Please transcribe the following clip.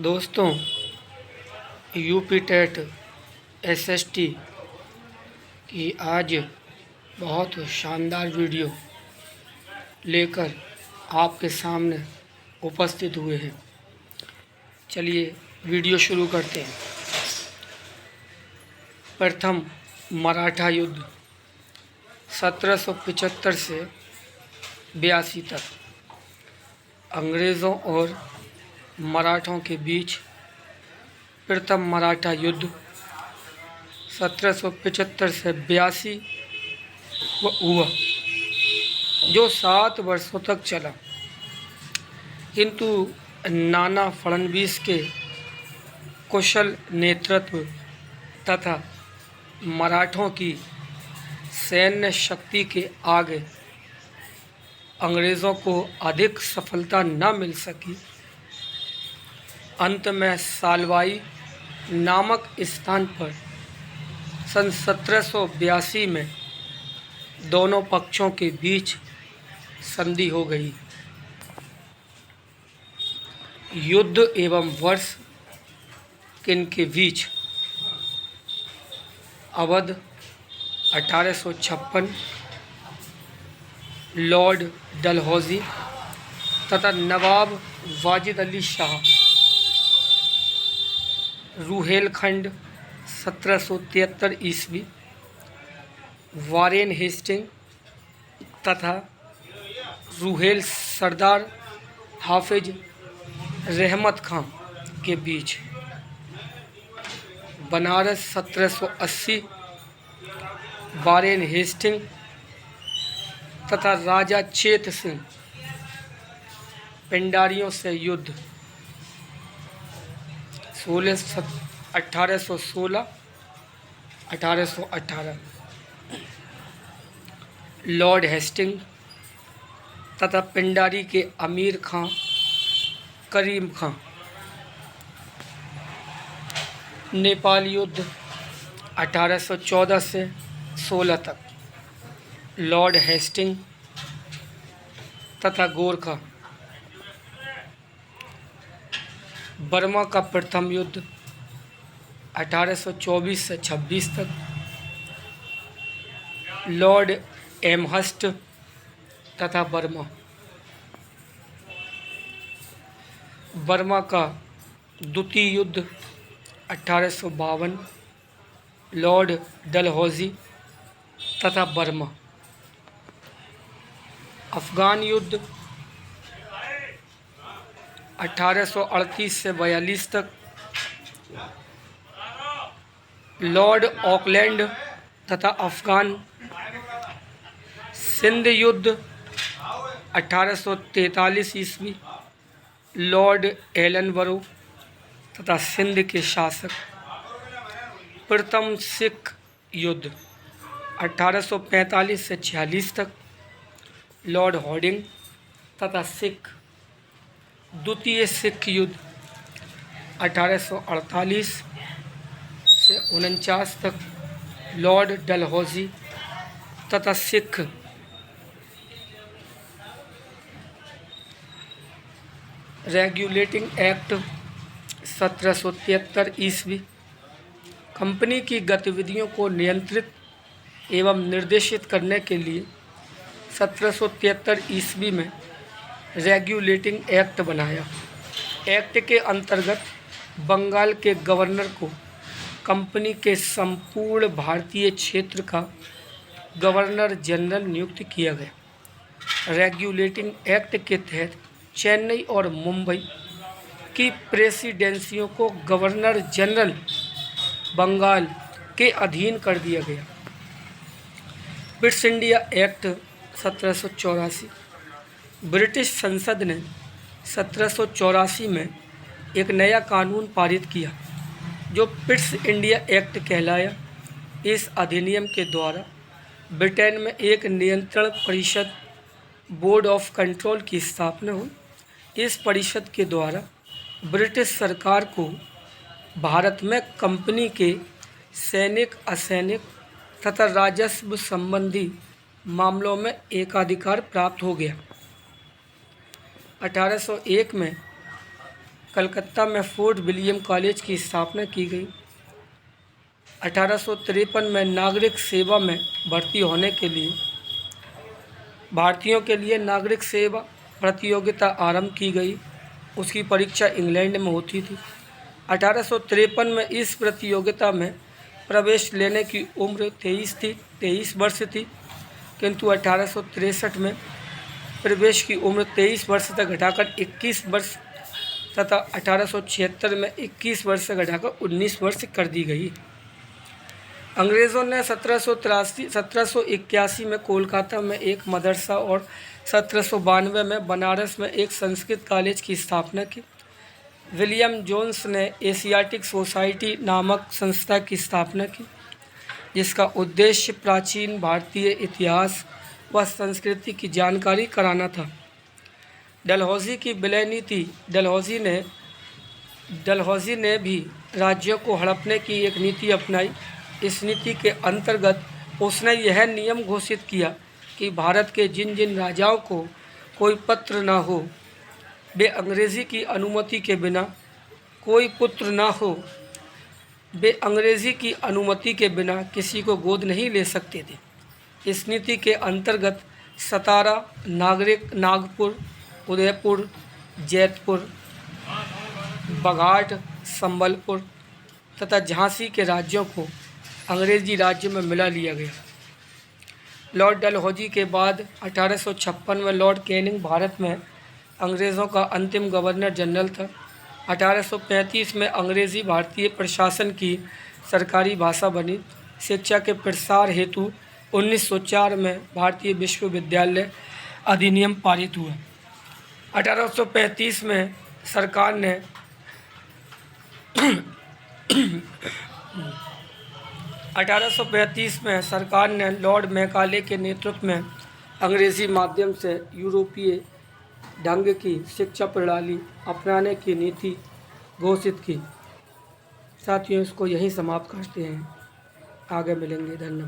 दोस्तों, UP TET SST की आज बहुत शानदार वीडियो लेकर आपके सामने उपस्थित हुए हैं। चलिए वीडियो शुरू करते हैं। प्रथम मराठा युद्ध 1775 से 82 तक अंग्रेज़ों और मराठों के बीच प्रथम मराठा युद्ध 1775 से 82 हुआ, जो 7 वर्षों तक चला। किंतु नाना फडणवीस के कुशल नेतृत्व तथा मराठों की सैन्य शक्ति के आगे अंग्रेज़ों को अधिक सफलता न मिल सकी। अंत में सालवाई नामक स्थान पर सन 1782 में दोनों पक्षों के बीच संधि हो गई। युद्ध एवं वर्ष किनके बीच? अवध 1856, लॉर्ड डलहौजी तथा नवाब वाजिद अली शाह। रूहेलखंड 1773 ईस्वी, वारेन हेस्टिंग तथा रूहेल सरदार हाफिज रहमत खां के बीच। बनारस 1780, वारेन हेस्टिंग तथा राजा चेत सिंह पिंडारियों से युद्ध। 1816 1818 लॉर्ड हेस्टिंग तथा पिंडारी के अमीर खां करीम खां। नेपाल युद्ध 1814 से 16 तक लॉर्ड हेस्टिंग तथा गोरखा। बर्मा का प्रथम युद्ध 1824 से 26 तक लॉर्ड एमहर्स्ट तथा बर्मा। बर्मा का द्वितीय युद्ध 1852 लॉर्ड डलहौजी तथा बर्मा। अफगान युद्ध 1838 से 42 तक लॉर्ड ऑकलैंड तथा अफगान। सिंध युद्ध 1843 ईस्वी, लॉर्ड एलनबरो तथा सिंध के शासक। प्रथम सिख युद्ध 1845 से 46 तक लॉर्ड हॉर्डिंग तथा सिख। द्वितीय सिख युद्ध 1848 से 49 तक लॉर्ड डलहौजी तथा सिख। रेगुलेटिंग एक्ट 1773 ईस्वी, कंपनी की गतिविधियों को नियंत्रित एवं निर्देशित करने के लिए 1773 ईस्वी में रेगुलेटिंग एक्ट बनाया। एक्ट के अंतर्गत बंगाल के गवर्नर को कंपनी के संपूर्ण भारतीय क्षेत्र का गवर्नर जनरल नियुक्त किया गया। रेगुलेटिंग एक्ट के तहत चेन्नई और मुंबई की प्रेसिडेंसियों को गवर्नर जनरल बंगाल के अधीन कर दिया गया। ब्रिटिश इंडिया एक्ट 1784, ब्रिटिश संसद ने 1784 में एक नया कानून पारित किया जो ब्रिटिश इंडिया एक्ट कहलाया। इस अधिनियम के द्वारा ब्रिटेन में एक नियंत्रण परिषद, बोर्ड ऑफ कंट्रोल की स्थापना हुई। इस परिषद के द्वारा ब्रिटिश सरकार को भारत में कंपनी के सैनिक, असैनिक तथा राजस्व संबंधी मामलों में एकाधिकार प्राप्त हो गया। 1801 में कलकत्ता में फोर्ट विलियम कॉलेज की स्थापना की गई। 1853 में नागरिक सेवा में भर्ती होने के लिए भारतीयों के लिए नागरिक सेवा प्रतियोगिता आरंभ की गई। उसकी परीक्षा इंग्लैंड में होती थी। 1853 में इस प्रतियोगिता में प्रवेश लेने की उम्र 23 वर्ष थी, किंतु 1863 में प्रवेश की उम्र 23 वर्ष तक घटाकर 21 वर्ष तथा 1876 में 21 वर्ष से घटाकर 19 वर्ष कर दी गई। अंग्रेज़ों ने 1781 में कोलकाता में एक मदरसा और 1792 में बनारस में एक संस्कृत कॉलेज की स्थापना की। विलियम जोन्स ने एशियाटिक सोसाइटी नामक संस्था की स्थापना की, जिसका उद्देश्य प्राचीन भारतीय इतिहास व संस्कृति की जानकारी कराना था। डलहौजी की विलय नीति डलहौजी ने भी राज्यों को हड़पने की एक नीति अपनाई। इस नीति के अंतर्गत उसने यह नियम घोषित किया कि भारत के जिन जिन राजाओं को कोई पुत्र न हो, वे अंग्रेज़ी की अनुमति के बिना किसी को गोद नहीं ले सकते थे। इस नीति के अंतर्गत सतारा, नागपुर, उदयपुर, जैतपुर, बघाट, संबलपुर तथा झांसी के राज्यों को अंग्रेजी राज्य में मिला लिया गया। लॉर्ड डलहौजी के बाद 1856 में लॉर्ड कैनिंग भारत में अंग्रेज़ों का अंतिम गवर्नर जनरल था। 1835 में अंग्रेज़ी भारतीय प्रशासन की सरकारी भाषा बनी। शिक्षा के प्रसार हेतु 1904 में भारतीय विश्वविद्यालय अधिनियम पारित हुआ। 1835 में सरकार ने लॉर्ड मैकाले के नेतृत्व में अंग्रेज़ी माध्यम से यूरोपीय ढंग की शिक्षा प्रणाली अपनाने की नीति घोषित की। साथियों, इसको यहीं समाप्त करते हैं। आगे मिलेंगे। धन्यवाद।